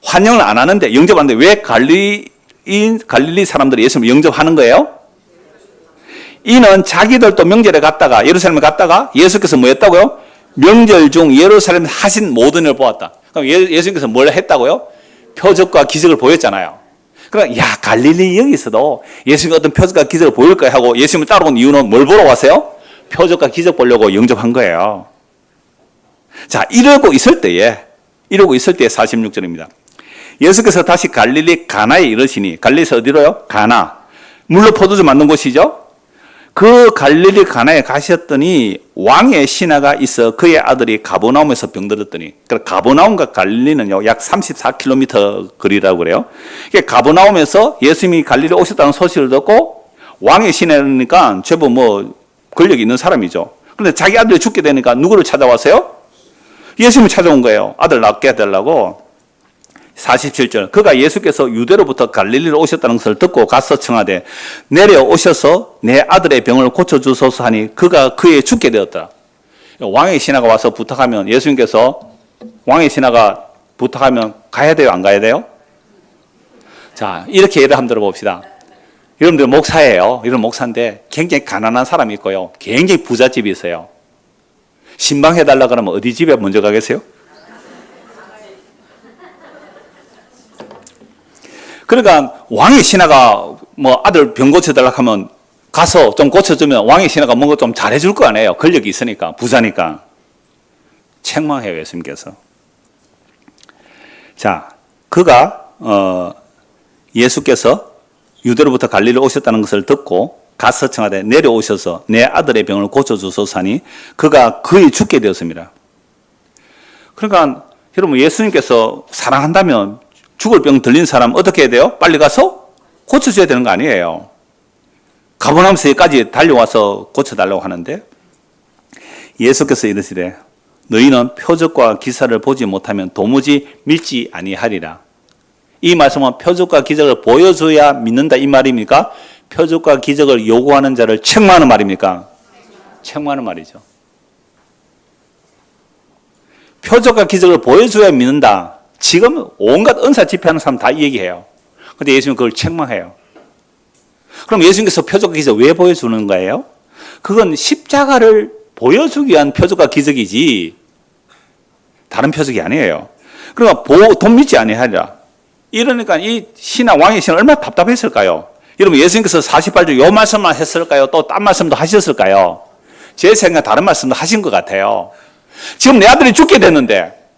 환영을 안 하는데 영접하는데 왜 갈릴리 사람들이 예수님을 영접하는 거예요? 이는 자기들도 명절에 갔다가 예루살렘에 갔다가 예수께서 뭐 했다고요? 명절 중 예루살렘에 하신 모든 일을 보았다. 그럼 예수님께서 뭘 했다고요? 표적과 기적을 보였잖아요. 그러니까 야 갈릴리 여기서도 예수님이 어떤 표적과 기적을 보일 거야 하고 예수님을 따라온 이유는 뭘 보러 왔어요? 표적과 기적 보려고 영접한 거예요. 자, 이러고 있을 때에 46절입니다. 예수께서 다시 갈릴리 가나에 이르시니 갈릴리에서 어디로요? 가나. 물로 포도주 만든 곳이죠. 그 갈릴리 가나에 가셨더니 왕의 신하가 있어 그의 아들이 가버나움에서 병들었더니 가버나움과 갈릴리는요 약 34km 거리라고 그래요. 가버나움에서 예수님이 갈릴리 오셨다는 소식을 듣고 왕의 신하니까 제법 뭐 권력이 있는 사람이죠. 그런데 자기 아들이 죽게 되니까 누구를 찾아왔어요? 예수님을 찾아온 거예요. 아들 낳게 해달라고. 47절. 그가 예수께서 유대로부터 갈릴리로 오셨다는 것을 듣고 가서 청하되 내려오셔서 내 아들의 병을 고쳐주소서 하니 그가 그에 죽게 되었다. 왕의 신하가 와서 부탁하면 예수님께서 왕의 신하가 부탁하면 가야 돼요? 안 가야 돼요? 자, 이렇게 예를 한번 들어봅시다. 여러분들 목사예요. 이런 목사인데 굉장히 가난한 사람이 있고요. 굉장히 부잣집이 있어요. 신방해달라 그러면 어디 집에 먼저 가겠어요? 그러니까 왕의 신하가 뭐 아들 병 고쳐달라고 하면 가서 좀 고쳐주면 왕의 신하가 뭔가 좀 잘해줄 거 아니에요. 권력이 있으니까, 부자니까. 책망해요, 예수님께서. 자, 그가 예수께서 유대로부터 갈릴리로 오셨다는 것을 듣고 가서 청하되 내려오셔서 내 아들의 병을 고쳐주소서 하니 그가 거의 죽게 되었습니다. 그러니까 여러분 예수님께서 사랑한다면 죽을 병 들린 사람 어떻게 해야 돼요? 빨리 가서 고쳐줘야 되는 거 아니에요. 가버나움에까지 달려와서 고쳐달라고 하는데 예수께서 이르시되 너희는 표적과 기사를 보지 못하면 도무지 믿지 아니하리라. 이 말씀은 표적과 기적을 보여줘야 믿는다 이 말입니까? 표적과 기적을 요구하는 자를 책망하는 말입니까? 책망하는 말이죠. 표적과 기적을 보여줘야 믿는다. 지금 온갖 은사 집회하는 사람 다 이 얘기해요. 근데 예수님은 그걸 책망해요. 그럼 예수님께서 표적과 기적 왜 보여주는 거예요? 그건 십자가를 보여주기 위한 표적과 기적이지 다른 표적이 아니에요. 그러니까 돈 믿지 아니하리라. 이러니까 이 신하 왕의 신하 얼마나 답답했을까요? 여러분 예수님께서 48절 요 말씀만 했을까요? 또 딴 말씀도 하셨을까요? 제 생각 다른 말씀도 하신 것 같아요. 지금 내 아들이 죽게 됐는데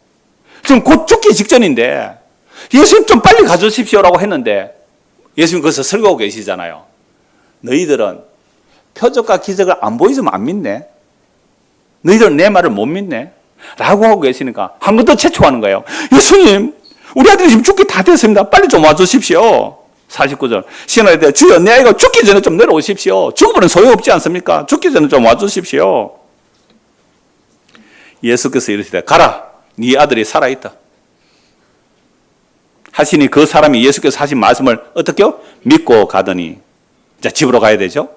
지금 곧 죽기 직전인데 예수님 좀 빨리 가주십시오라고 했는데 예수님 거기서 설교하고 계시잖아요. 너희들은 표적과 기적을 안 보여주면 안 믿네. 너희들은 내 말을 못 믿네. 라고 하고 계시니까 한 번 더 채촉하는 거예요. 예수님 우리 아들이 지금 죽기 다 됐습니다. 빨리 좀 와주십시오. 49절 신하에 대해 주여 내 아이가 죽기 전에 좀 내려오십시오. 죽으면 소용없지 않습니까? 죽기 전에 좀 와주십시오. 예수께서 이르시되 가라 네 아들이 살아있다 하시니 그 사람이 예수께서 하신 말씀을 어떻게요? 믿고 가더니 자 집으로 가야 되죠.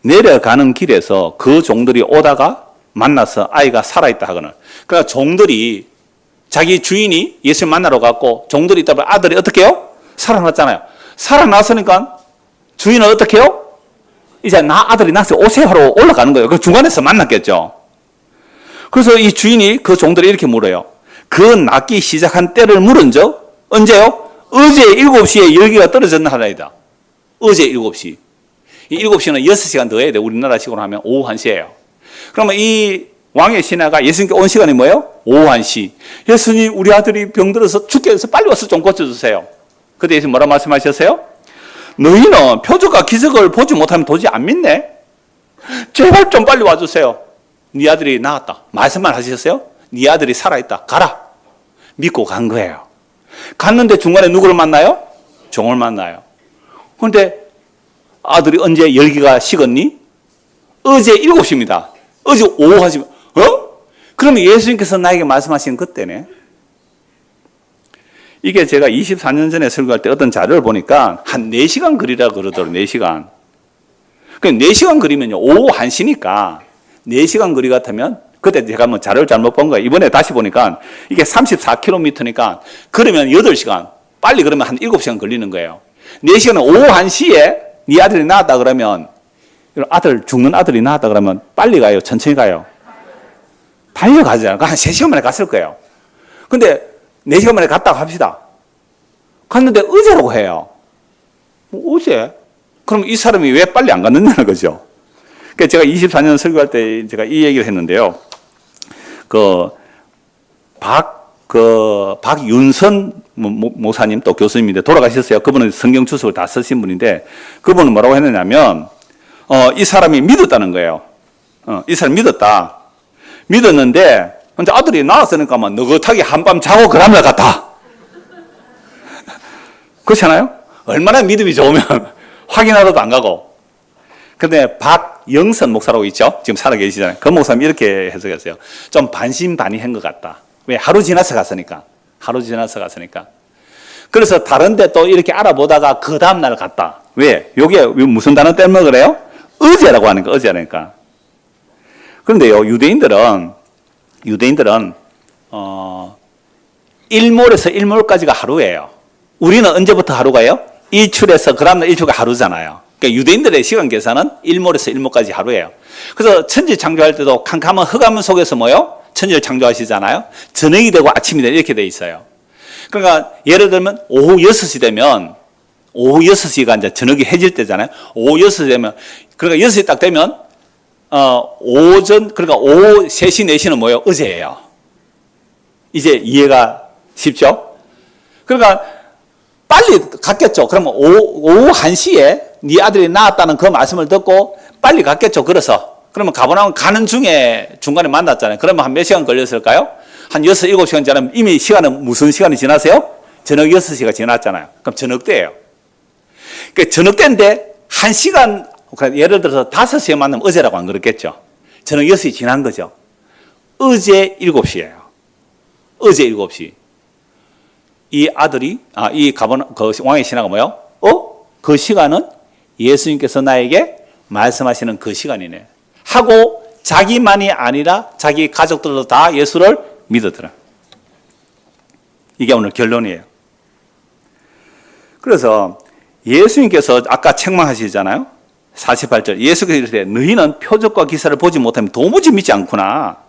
내려가는 길에서 그 종들이 오다가 만나서 아이가 살아있다 하거늘. 그러니까 종들이 자기 주인이 예수님 만나러 갔고 종들이 있다 보면 아들이 어떻게 해요? 살아났잖아요. 살아났으니까 주인은 어떻게 해요? 이제 나 아들이 낳았어요. 오세요 하러 올라가는 거예요. 그 중간에서 만났겠죠. 그래서 이 주인이 그 종들이 이렇게 물어요. 그 낳기 시작한 때를 물은 적 언제요? 어제 7시에 열기가 떨어졌나 하나이다. 어제 7시. 이 7시는 6시간 더 해야 돼. 우리나라 식으로 하면 오후 1시예요. 그러면 이 왕의 신하가 예수님께 온 시간이 뭐예요? 오후 1시. 예수님 우리 아들이 병들어서 죽게 해서 빨리 와서 좀 고쳐주세요. 그때 예수님 뭐라 말씀하셨어요? 너희는 표적과 기적을 보지 못하면 도저히 안 믿네. 제발 좀 빨리 와주세요. 네 아들이 나았다. 말씀만 하셨어요? 네 아들이 살아있다. 가라. 믿고 간 거예요. 갔는데 중간에 누구를 만나요? 종을 만나요. 그런데 아들이 언제 열기가 식었니? 어제 7시입니다. 어제 오후 1시. 그러면 예수님께서 나에게 말씀하신 그때네. 이게 제가 24년 전에 설교할 때 어떤 자료를 보니까 한 4시간 거리라 그러더라고요. 4시간. 그러니까 4시간 거리면요. 오후 1시니까 4시간 거리 같으면 그때 제가 뭐 자료를 잘못 본 거예요. 이번에 다시 보니까 이게 34km니까 그러면 8시간. 빨리 그러면 한 7시간 걸리는 거예요. 4시간은 오후 1시에 네 아들이 낳았다 그러면 죽는 아들이 낳았다 그러면 빨리 가요? 천천히 가요? 달려가잖아요. 한 3시간 만에 갔을 거예요. 근데 4시간 만에 갔다고 합시다. 갔는데 어제라고 해요. 뭐 어제? 그럼 이 사람이 왜 빨리 안 갔느냐는 거죠. 그러니까 제가 24년 설교할 때 제가 이 얘기를 했는데요. 박윤선 목사님 또 교수님인데 돌아가셨어요. 그분은 성경 주석을 다 쓰신 분인데 그분은 뭐라고 했느냐면 이 사람이 믿었다는 거예요. 이 사람이 믿었다. 믿었는데 근데 아들이 나왔으니까 막 느긋하게 한밤 자고 그 다음날 갔다. 그렇잖아요? 얼마나 믿음이 좋으면 확인하러도 안 가고. 근데 박영선 목사라고 있죠? 지금 살아계시잖아요. 그 목사님이 이렇게 해석했어요. 좀 반신반의한 것 같다. 왜? 하루 지나서 갔으니까. 그래서 다른데 또 이렇게 알아보다가 그 다음날 갔다. 왜? 요게 무슨 단어 때문에 그래요? 어제라고 하니까, 어제라니까. 그런데요, 유대인들은 일몰에서 일몰까지가 하루예요. 우리는 언제부터 하루가요? 일출에서 그 다음날 일출가 하루잖아요. 그러니까 유대인들의 시간 계산은 일몰에서 일몰까지 하루예요. 그래서 천지 창조할 때도 캄캄한 흑암 속에서 뭐요? 천지를 창조하시잖아요. 저녁이 되고 아침이 되고 이렇게 돼 있어요. 그러니까 예를 들면 오후 6시 되면 오후 6시가 이제 저녁이 해질 때잖아요. 오후 6시 되면 그러니까 6시 딱 되면 오전 그러니까 오후 3시 4시는 뭐예요? 어제예요. 이제 이해가 쉽죠? 그러니까 빨리 갔겠죠. 그러면 오후 1시에 네 아들이 낳았다는 그 말씀을 듣고 빨리 갔겠죠. 그러면 가버나움 가는 중에 중간에 만났잖아요. 그러면 한 몇 시간 걸렸을까요? 한 6, 7시간 지나면 이미 시간은 무슨 시간이 지나세요? 저녁 6시가 지났잖아요. 그럼 저녁 때예요. 그러니까 저녁 때인데 1시간, 예를 들어서 5시에 만나면 어제라고 안 그랬겠죠. 저녁 6시 지난 거죠. 어제 7시예요. 어제 7시. 이 아들이, 그 왕의 신하가 뭐요? 그 시간은 예수님께서 나에게 말씀하시는 그 시간이네. 하고 자기만이 아니라 자기 가족들도 다 예수를 믿었더라. 이게 오늘 결론이에요. 그래서 예수님께서 아까 책망하시잖아요. 48절. 예수께서 이르시되 너희는 표적과 기사를 보지 못하면 도무지 믿지 않구나.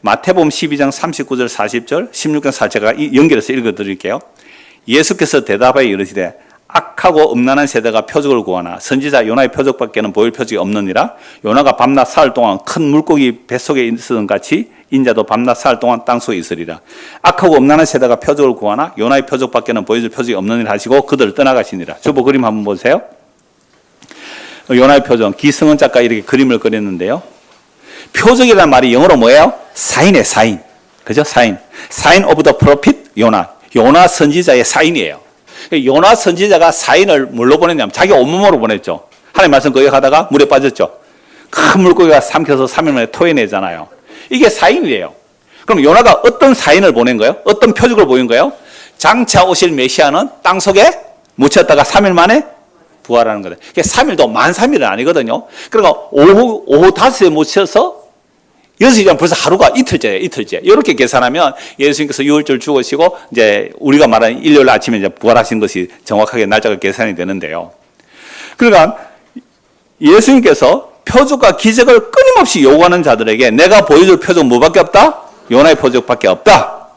마태복음 12장 39절 40절 16장 4절가 연결해서 읽어드릴게요. 예수께서 대답하여 이르시되 악하고 음란한 세대가 표적을 구하나 선지자 요나의 표적밖에는 보일 표적이 없느니라. 요나가 밤낮 사흘 동안 큰 물고기 뱃속에 있었던 같이 인자도 밤낮 사흘 동안 땅속에 있으리라. 악하고 음란한 세대가 표적을 구하나 요나의 표적밖에는 보여줄 표적이 없느니라 하시고 그들을 떠나가시니라. 저보 그림 한번 보세요. 요나의 표적, 기승은 작가 이렇게 그림을 그렸는데요. 표적이라는 말이 영어로 뭐예요? 사인이에요, 사인. 그죠? 사인. 사인 오브 더 프로핏 요나. 요나 선지자의 사인이에요. 요나 선지자가 사인을 뭘로 보냈냐면 자기 온몸으로 보냈죠. 하나님 말씀 거역하다가 물에 빠졌죠. 큰 물고기가 삼켜서 3일 만에 토해내잖아요. 이게 사인이에요. 그럼 요나가 어떤 사인을 보낸 거예요? 어떤 표적을 보인 거예요? 장차 오실 메시아는 땅속에 묻혔다가 3일 만에 부활하는 거예요. 3일도 만 3일은 아니거든요. 그러니까 오후 5시에 묻혀서 6시간 벌써 하루가 이틀째예요, 이틀째. 이렇게 계산하면 예수님께서 6월절 죽으시고, 이제 우리가 말하는 일요일 아침에 이제 부활하신 것이 정확하게 날짜가 계산이 되는데요. 그러니까 예수님께서 표적과 기적을 끊임없이 요구하는 자들에게 내가 보여줄 표적 뭐밖에 없다? 요나의 표적밖에 없다.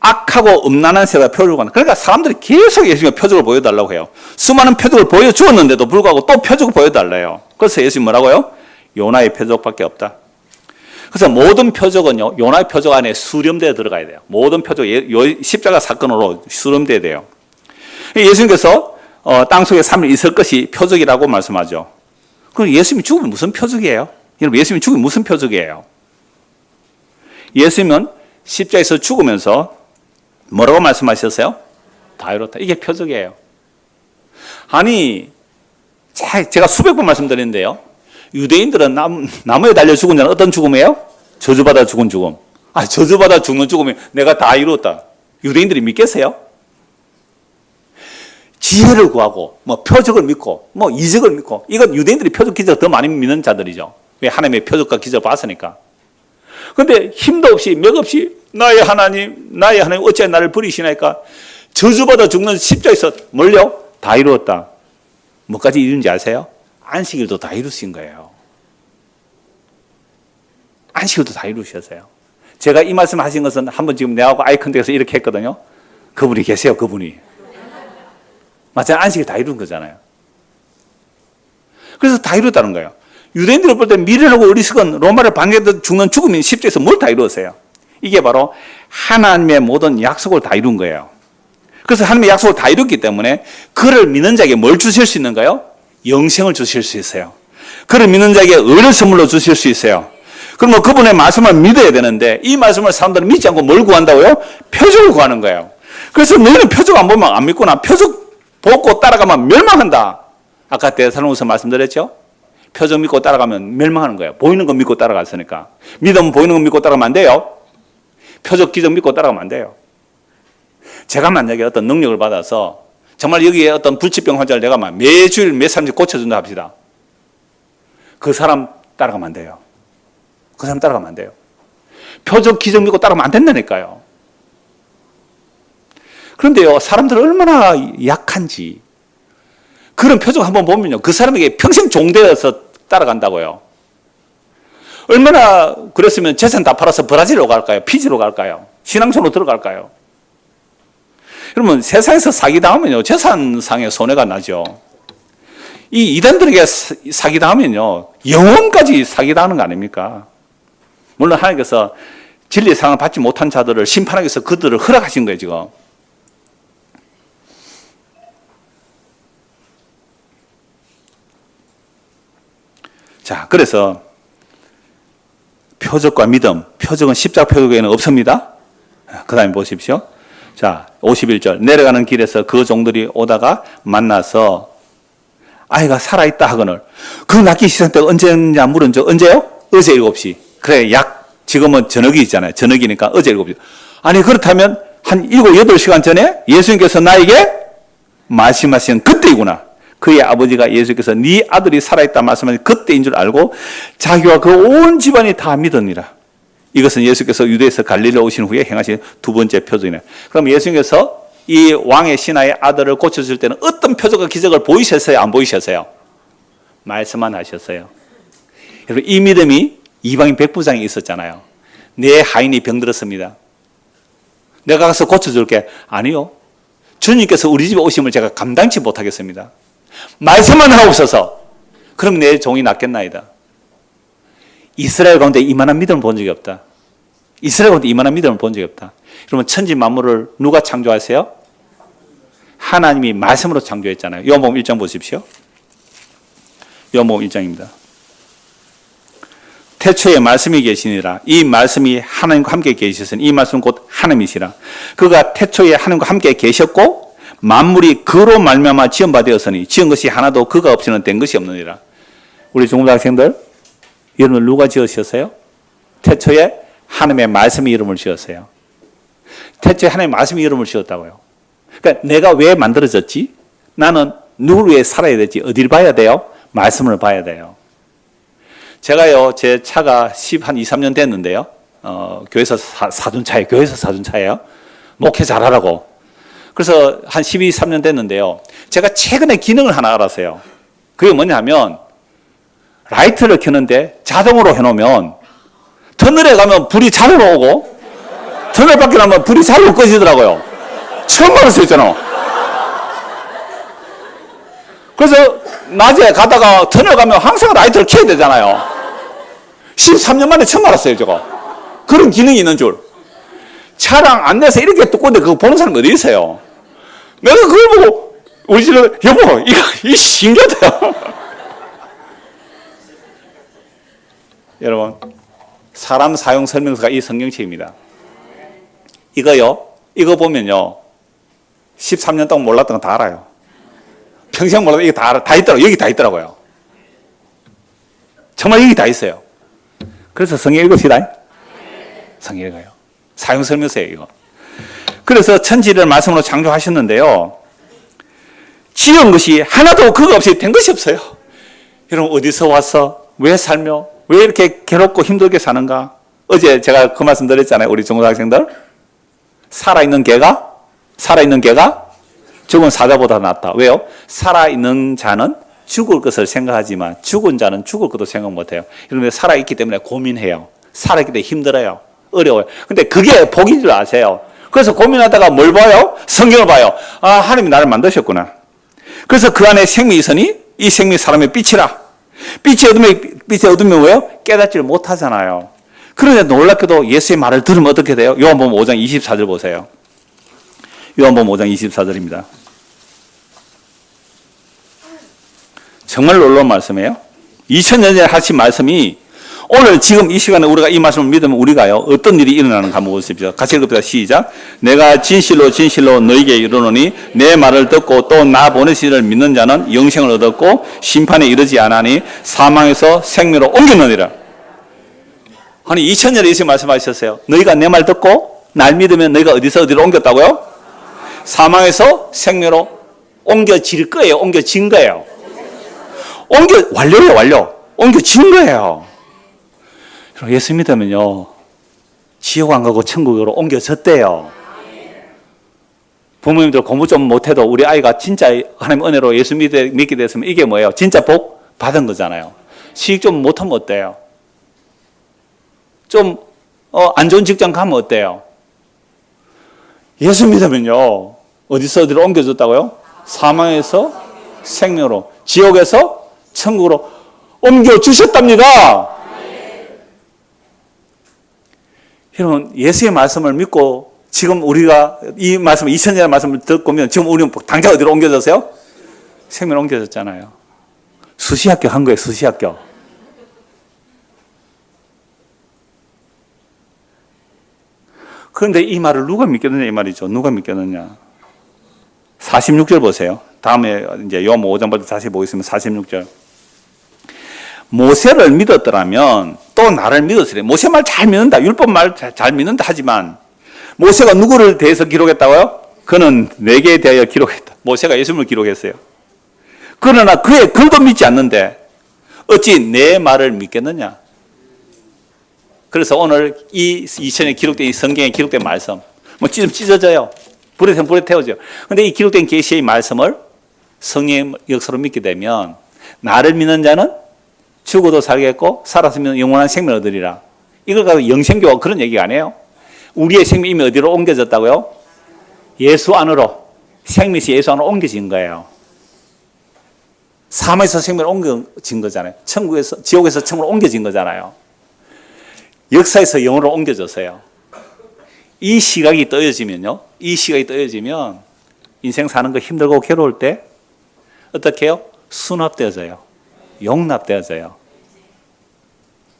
악하고 음란한 세대가 표적을 구한다. 그러니까 사람들이 계속 예수님의 표적을 보여달라고 해요. 수많은 표적을 보여주었는데도 불구하고 또 표적을 보여달래요. 그래서 예수님 뭐라고요? 요나의 표적밖에 없다. 그래서 모든 표적은요, 요나의 표적 안에 수렴되어 들어가야 돼요. 모든 표적, 십자가 사건으로 수렴되어야 돼요. 예수님께서 땅속에 3일 있을 것이 표적이라고 말씀하죠. 그럼 예수님이 죽으면 무슨 표적이에요? 여러분, 예수님이 죽으면 무슨 표적이에요? 예수님은 십자가에서 죽으면서 뭐라고 말씀하셨어요? 다 이뤘다. 이게 표적이에요. 아니, 제가 수백 번 말씀드렸는데요. 유대인들은 나무에 달려 죽은 자는 어떤 죽음이에요? 저주받아 죽은 죽음. 저주받아 죽는 죽음이 내가 다 이루었다. 유대인들이 믿겠어요? 지혜를 구하고, 표적을 믿고, 이적을 믿고, 이건 유대인들이 표적, 기적 더 많이 믿는 자들이죠. 왜? 하나님의 표적과 기적을 봤으니까. 그런데 힘도 없이, 맥 없이, 나의 하나님 어찌 나를 버리시나이까? 저주받아 죽는 십자에서 뭘요? 다 이루었다. 뭐까지 이룬지 아세요? 안식일도 다 이루신 거예요. 안식일도 다 이루셨어요. 제가 이 말씀 하신 것은 한번 지금 내하고 아이 컨택에서 이렇게 했거든요. 그분이 계세요, 그분이. 맞잖아요. 안식일 다 이룬 거잖아요. 그래서 다 이뤘다는 거예요. 유대인들을 볼 때 미련하고 어리석은 로마를 방해해도 죽는 죽음인 십자에서 뭘 다 이루었어요? 이게 바로 하나님의 모든 약속을 다 이룬 거예요. 그래서 하나님의 약속을 다 이뤘기 때문에 그를 믿는 자에게 뭘 주실 수 있는가요? 영생을 주실 수 있어요. 그를 믿는 자에게 의를 선물로 주실 수 있어요. 그러면 그분의 말씀을 믿어야 되는데 이 말씀을 사람들은 믿지 않고 뭘 구한다고요? 표적을 구하는 거예요. 그래서 너희는 표적 안 보면 안 믿구나. 표적 보고 따라가면 멸망한다. 아까 데살로니가서 말씀드렸죠? 표적 믿고 따라가면 멸망하는 거예요. 보이는 거 믿고 따라갔으니까. 믿으면 보이는 거 믿고 따라가면 안 돼요. 표적 기적 믿고 따라가면 안 돼요. 제가 만약에 어떤 능력을 받아서 정말 여기에 어떤 불치병 환자를 내가 매주일 몇 사람씩 고쳐준다 합시다. 그 사람 따라가면 안 돼요. 그 사람 따라가면 안 돼요. 표적 기적 믿고 따라가면 안 된다니까요. 그런데요, 사람들은 얼마나 약한지 그런 표적 한번 보면요, 그 사람에게 평생 종되어서 따라간다고요. 얼마나 그랬으면 재산 다 팔아서 브라질로 갈까요? 피지로 갈까요? 신앙촌으로 들어갈까요? 여러분, 세상에서 사기당하면요, 재산상의 손해가 나죠. 이 이단들에게 사기당하면요, 영혼까지 사기당하는 거 아닙니까? 물론 하나님께서 진리의 사랑을 받지 못한 자들을 심판하기 위해서 그들을 허락하신 거예요, 지금. 자, 그래서 표적과 믿음, 표적은 십자가 표적에는 없습니다. 그 다음에 보십시오. 자, 51절. 내려가는 길에서 그 종들이 오다가 만나서 아이가 살아있다 하거늘. 그 낳기 시작 때가 언제냐 물은 저 언제요? 어제 7시. 그래, 지금은 저녁이 있잖아요. 저녁이니까 어제 7시. 아니, 그렇다면 한 7, 8시간 전에 예수님께서 나에게 말씀하신 그때이구나. 그의 아버지가 예수께서 네 아들이 살아있다 말씀하신 그때인 줄 알고 자기와 그 온 집안이 다 믿으니라. 이것은 예수께서 유대에서 갈릴리로 오신 후에 행하신 두 번째 표적이네. 그럼 예수님께서 이 왕의 신하의 아들을 고쳐줄 때는 어떤 표적과 기적을 보이셨어요? 안 보이셨어요? 말씀만 하셨어요. 여러분, 이 믿음이 이방인 백부장이 있었잖아요. 내 하인이 병들었습니다. 내가 가서 고쳐줄게. 아니요. 주님께서 우리 집에 오심을 제가 감당치 못하겠습니다. 말씀만 하고 있어서 그럼 내 종이 낫겠나이다. 이스라엘 가운데 이만한 믿음을 본 적이 없다. 이스라엘 가운데 이만한 믿음을 본 적이 없다. 그러면 천지 만물을 누가 창조하세요? 하나님이 말씀으로 창조했잖아요. 요한복음 1장 보십시오. 요한복음 1장입니다. 태초에 말씀이 계시니라. 이 말씀이 하나님과 함께 계시으니 이 말씀은 곧 하나님이시라. 그가 태초에 하나님과 함께 계셨고 만물이 그로 말미암아 지은 바 되었으니 지은 것이 하나도 그가 없이는 된 것이 없느니라. 우리 중고등학생들, 이름을 누가 지으셨어요? 태초에 하나님의 말씀의 이름을 지었어요. 태초에 하나님의 말씀의 이름을 지었다고요. 그러니까 내가 왜 만들어졌지? 나는 누구를 위해 살아야 되지? 어디를 봐야 돼요? 말씀을 봐야 돼요. 제가요, 제 차가 한 2, 3년 됐는데요. 교회에서 사둔차예요. 교회에서 사둔차예요. 목회 잘하라고. 그래서 한 12, 3년 됐는데요. 제가 최근에 기능을 하나 알았어요. 그게 뭐냐면 라이트를 켜는데 자동으로 해놓으면 터널에 가면 불이 자동으로 오고 터널 밖에 나면 불이 자동으로 꺼지더라고요. 처음 알았어요, 저는. 그래서 낮에 가다가 터널 가면 항상 라이트를 켜야 되잖아요. 13년 만에 처음 알았어요, 저거. 그런 기능이 있는 줄. 차량 안내서 이렇게 두꺼운데 그거 보는 사람 어디 있어요? 내가 그걸 보고 우리 집에 여보, 이거 신기하다. 여러분, 사람 사용 설명서가 이 성경책입니다. 이거 보면요, 13년 동안 몰랐던 거 다 알아요. 평생 몰라도 이게 다 있더라고요. 여기 다 있더라고요. 정말 여기 다 있어요. 그래서 성경 읽읍시다. 성경 읽어요. 사용 설명서예요, 이거. 그래서 천지를 말씀으로 창조하셨는데요. 지은 것이 하나도 그거 없이 된 것이 없어요. 여러분, 어디서 와서 왜 살며 왜 이렇게 괴롭고 힘들게 사는가? 어제 제가 그 말씀 드렸잖아요. 우리 중고등학생들. 살아있는 개가 죽은 사자보다 낫다. 왜요? 살아있는 자는 죽을 것을 생각하지만 죽은 자는 죽을 것도 생각 못해요. 여러분, 살아있기 때문에 고민해요. 살아있기 때문에 힘들어요. 어려워요. 근데 그게 복인 줄 아세요. 그래서 고민하다가 뭘 봐요? 성경을 봐요. 아, 하나님이 나를 만드셨구나. 그래서 그 안에 생명이 있으니 이 생명이 사람의 빛이라. 빛이 어두면 왜요? 깨닫지를 못하잖아요. 그런데 놀랍게도 예수의 말을 들으면 어떻게 돼요? 요한복음 5장 24절 보세요. 요한복음 5장 24절입니다. 정말 놀라운 말씀이에요. 2000년 전에 하신 말씀이 오늘 지금 이 시간에 우리가 이 말씀을 믿으면 우리가요, 어떤 일이 일어나는가 한번 보십시오. 같이 읽읍시다. 시작. 내가 진실로 진실로 너에게 이르노니 내 말을 듣고 또 나 보내신 이를 믿는 자는 영생을 얻었고 심판에 이르지 않으니 사망에서 생명으로 옮겼느니라. 아니 2000년에 예수님 말씀하셨어요. 너희가 내 말 듣고 날 믿으면 너희가 어디서 어디로 옮겼다고요? 사망에서 생명으로 옮겨질 거예요. 옮겨진 거예요. 완료. 옮겨진 거예요. 예수 믿으면요, 지옥 안 가고 천국으로 옮겨졌대요. 부모님들 공부 좀 못해도 우리 아이가 진짜 하나님 은혜로 예수 믿게 됐으면 이게 뭐예요? 진짜 복 받은 거잖아요. 시익 좀 못하면 어때요? 좀 안 좋은 직장 가면 어때요? 예수 믿으면요, 어디서 어디로 옮겨졌다고요? 사망에서 생명으로, 지옥에서 천국으로 옮겨주셨답니다. 여러분, 예수의 말씀을 믿고 지금 우리가 이 말씀, 2000년의 말씀을 듣고 오면 지금 우리는 당장 어디로 옮겨졌어요? 생명으로 옮겨졌잖아요. 수시 합격한 거예요, 수시 합격. 그런데 이 말을 누가 믿겠느냐 이 말이죠. 누가 믿겠느냐. 46절 보세요. 다음에 이제 요한 5장 부터 다시 보겠습니다. 46절. 모세를 믿었더라면 또 나를 믿었으래. 모세 말 잘 믿는다. 율법 말 잘 믿는다 하지만 모세가 누구를 대해서 기록했다고요? 그는 내게 대하여 기록했다. 모세가 예수님을 기록했어요. 그러나 그의 글도 믿지 않는데 어찌 내 말을 믿겠느냐? 그래서 오늘 이 2000년에 기록된 이 성경에 기록된 말씀 뭐 찢어져요. 불에 태워져요. 그런데 이 기록된 계시의 말씀을 성령의 역사로 믿게 되면 나를 믿는 자는 죽어도 살겠고 살았으면 영원한 생명을 얻으리라. 이걸 가지고 영생교가 그런 얘기가 아니에요. 우리의 생명이 이미 어디로 옮겨졌다고요? 예수 안으로. 생명이 예수 안으로 옮겨진 거예요. 사망에서 생명으로 옮겨진 거잖아요. 천국에서, 지옥에서 천국으로 옮겨진 거잖아요. 역사에서 영으로 옮겨졌어요. 이 시각이 떠여지면요. 이 시각이 떠여지면 인생 사는 거 힘들고 괴로울 때 어떻게 해요? 수납되어져요. 용납되어져요.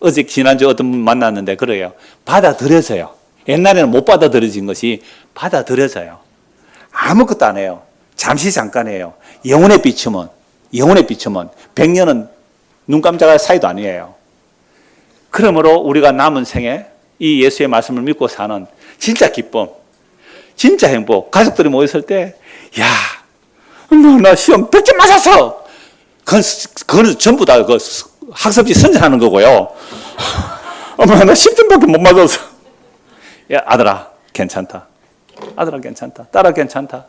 어제 지난주 어떤 분 만났는데 그래요. 받아들여져요. 옛날에는 못 받아들여진 것이 받아들여져요. 아무것도 안 해요. 잠시 잠깐이에요. 영혼의 비춤은 100년은 눈 깜짝할 사이도 아니에요. 그러므로 우리가 남은 생에 이 예수의 말씀을 믿고 사는 진짜 기쁨, 진짜 행복. 가족들이 모였을 때, 야, 나 시험 100점 맞았어. 그건 전부 다 그 학습지 선전하는 거고요. 엄마, 나 10점밖에 못 맞았어. 야, 아들아, 괜찮다. 아들아, 괜찮다. 딸아, 괜찮다.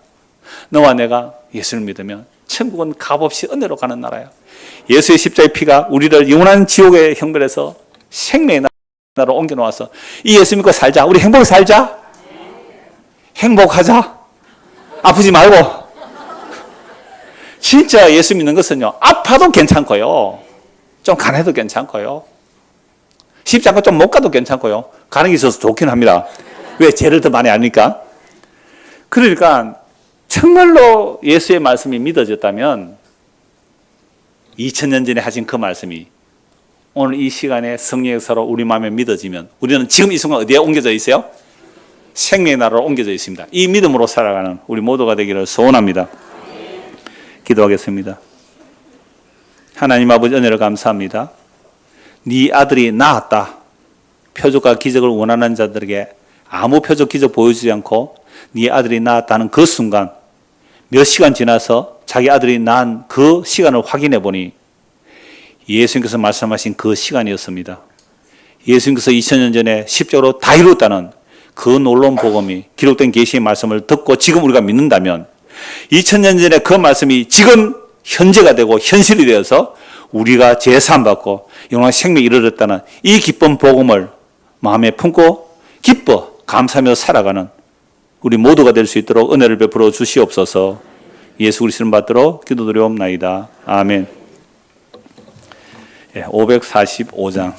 너와 내가 예수를 믿으면 천국은 값없이 은혜로 가는 나라야. 예수의 십자의 피가 우리를 영원한 지옥의 형벌에서 생명의 나라로 옮겨놓아서 이 예수 믿고 살자. 우리 행복히 살자. 행복하자. 아프지 말고. 진짜 예수 믿는 것은요, 아파도 괜찮고요, 좀 가난해도 괜찮고요, 쉽지 않고 좀 못 가도 괜찮고요, 가는 게 있어서 좋긴 합니다. 왜? 죄를 더 많이 아니까. 그러니까 정말로 예수의 말씀이 믿어졌다면 2000년 전에 하신 그 말씀이 오늘 이 시간에 성령의 역사로 우리 마음에 믿어지면 우리는 지금 이 순간 어디에 옮겨져 있어요? 생명의 나라로 옮겨져 있습니다. 이 믿음으로 살아가는 우리 모두가 되기를 소원합니다. 기도하겠습니다. 하나님 아버지 은혜를 감사합니다. 네 아들이 나았다. 표적과 기적을 원하는 자들에게 아무 표적 기적 보여주지 않고 네 아들이 나았다는 그 순간 몇 시간 지나서 자기 아들이 낳은 그 시간을 확인해 보니 예수님께서 말씀하신 그 시간이었습니다. 예수님께서 2000년 전에 십자가로 다 이뤘다는 그 놀라운 복음이 기록된 계시의 말씀을 듣고 지금 우리가 믿는다면 2000년 전에 그 말씀이 지금 현재가 되고 현실이 되어서 우리가 제사함 받고 영원한 생명에 이르렀다는 이 기쁜 복음을 마음에 품고 기뻐 감사하며 살아가는 우리 모두가 될 수 있도록 은혜를 베풀어 주시옵소서. 예수 그리스도 이름 받들어 기도드리옵나이다. 아멘. 545장